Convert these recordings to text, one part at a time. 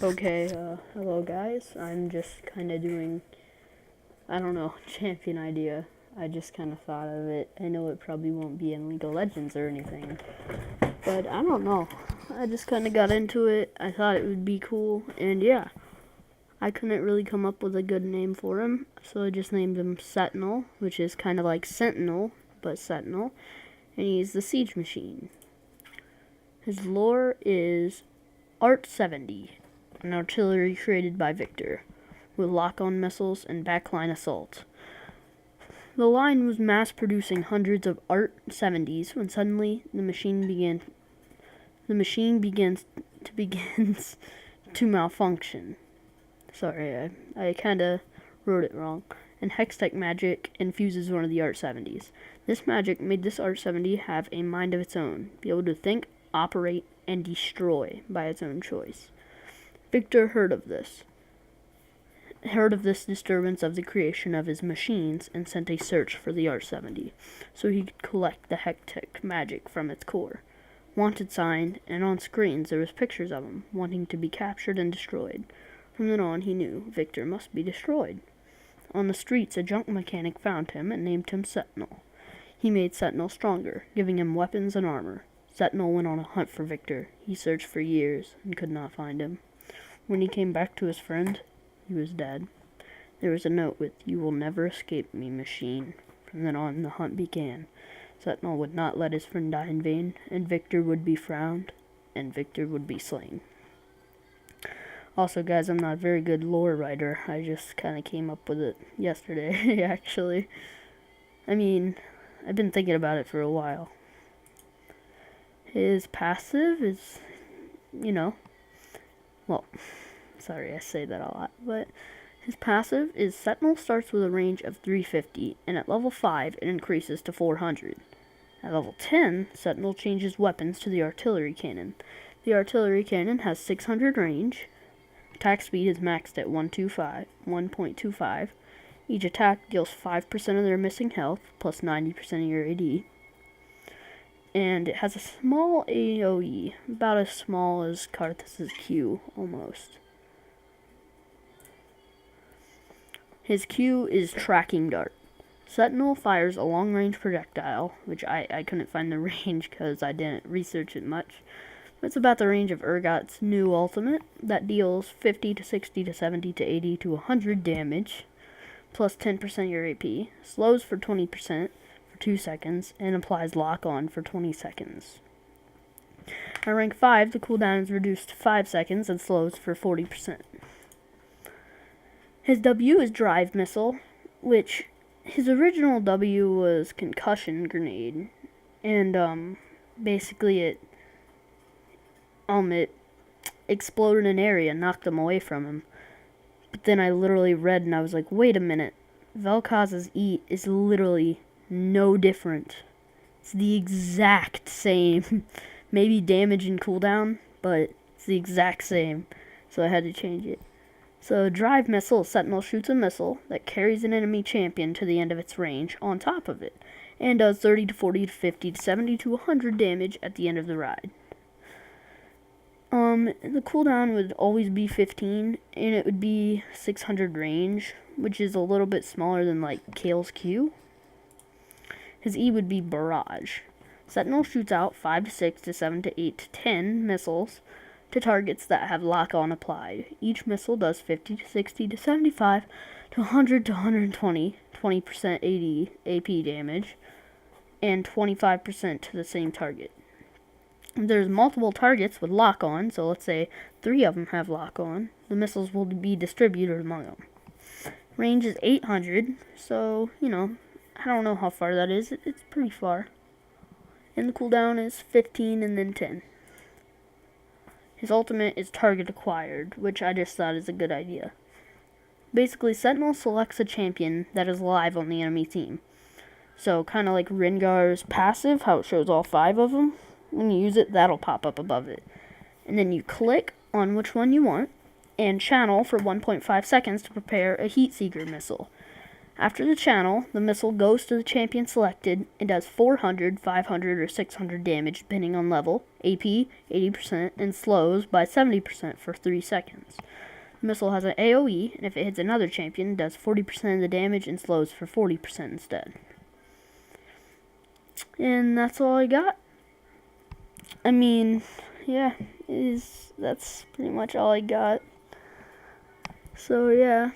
Okay, hello guys. I'm just kind of doing, I don't know, champion idea. I just kind of thought of it. I know it probably won't be in League of Legends or anything, but I don't know. I just kind of got into it. I thought it would be cool, and yeah, I couldn't really come up with a good name for him, so I just named him Setinal, which is kind of like Sentinel, but Setinal, and he's the siege machine. His lore is Art 70. An artillery created by Victor, with lock-on missiles and backline assault. The line was mass-producing hundreds of Art 70s when suddenly the machine begins to malfunction. Sorry, I kind of wrote it wrong. And Hextech magic infuses one of the Art 70s. This magic made this Art 70 have a mind of its own, be able to think, operate, and destroy by its own choice. Victor heard of this disturbance of the creation of his machines and sent a search for the Art 70 so he could collect the Hextech magic from its core. Wanted sign, and on screens there was pictures of him, wanting to be captured and destroyed. From then on he knew Victor must be destroyed. On the streets a junk mechanic found him and named him Setinal. He made Setinal stronger, giving him weapons and armor. Setinal went on a hunt for Victor. He searched for years and could not find him. When he came back to his friend, he was dead. There was a note with, "You will never escape me, machine." From then on, the hunt began. Setinal would not let his friend die in vain, and Victor would be found, and Victor would be slain. Also, guys, I'm not a very good lore writer. I just kind of came up with it yesterday, actually. I mean, I've been thinking about it for a while. His passive is, well, sorry, I say that a lot, but his passive is Setinal starts with a range of 350, and at level 5 it increases to 400. At level 10, Setinal changes weapons to the artillery cannon. The artillery cannon has 600 range. Attack speed is maxed at 1.25. Each attack deals 5% of their missing health, plus 90% of your AD. And it has a small AoE, about as small as Karthus' Q, almost. His Q is Tracking Dart. Setinal fires a long-range projectile, which I couldn't find the range because I didn't research it much. It's about the range of Urgot's new ultimate that deals 50 to 60 to 70 to 80 to 100 damage, plus 10% of your AP, slows for 20%, 2 seconds, and applies lock-on for 20 seconds. At rank 5, the cooldown is reduced to 5 seconds and slows for 40%. His W is Drive Missile, which his original W was Concussion Grenade, and basically it exploded an area and knocked them away from him. But then I literally read and I was like, wait a minute, Vel'Koz's E is literally no different. It's the exact same. Maybe damage and cooldown, but it's the exact same. So I had to change it. So Drive Missile, Setinal shoots a missile that carries an enemy champion to the end of its range on top of it, and does 30 to 40 to 50 to 70 to 100 damage at the end of the ride. The cooldown would always be 15, and it would be 600 range, which is a little bit smaller than like Kale's Q. His E would be Barrage. Setinal shoots out 5 to 6 to 7 to 8 to 10 missiles to targets that have lock-on applied. Each missile does 50 to 60 to 75 to 100 to 120, 20% AD, AP damage, and 25% to the same target. There's multiple targets with lock-on, so let's say 3 of them have lock-on. The missiles will be distributed among them. Range is 800, so, I don't know how far that is. It's pretty far. And the cooldown is 15 and then 10. His ultimate is Target Acquired, which I just thought is a good idea. Basically, Setinal selects a champion that is live on the enemy team. So, kind of like Rengar's passive, how it shows all 5 of them. When you use it, that'll pop up above it. And then you click on which one you want, and channel for 1.5 seconds to prepare a Heat Seeker missile. After the channel, the missile goes to the champion selected and does 400, 500, or 600 damage depending on level, AP 80%, and slows by 70% for 3 seconds. The missile has an AoE, and if it hits another champion, it does 40% of the damage and slows for 40% instead. And that's all I got. I mean, yeah, that's pretty much all I got. So yeah,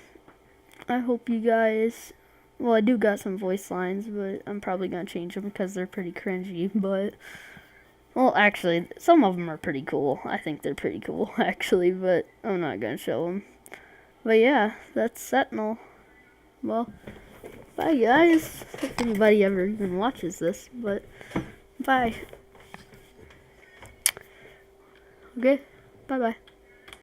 I hope you guys, well, I do got some voice lines, but I'm probably gonna change them because they're pretty cringy, but, well, actually, some of them are pretty cool. I think they're pretty cool, actually, but I'm not gonna show them. But yeah, that's Setinal. Well, bye guys, if anybody ever even watches this, but bye. Okay, bye-bye.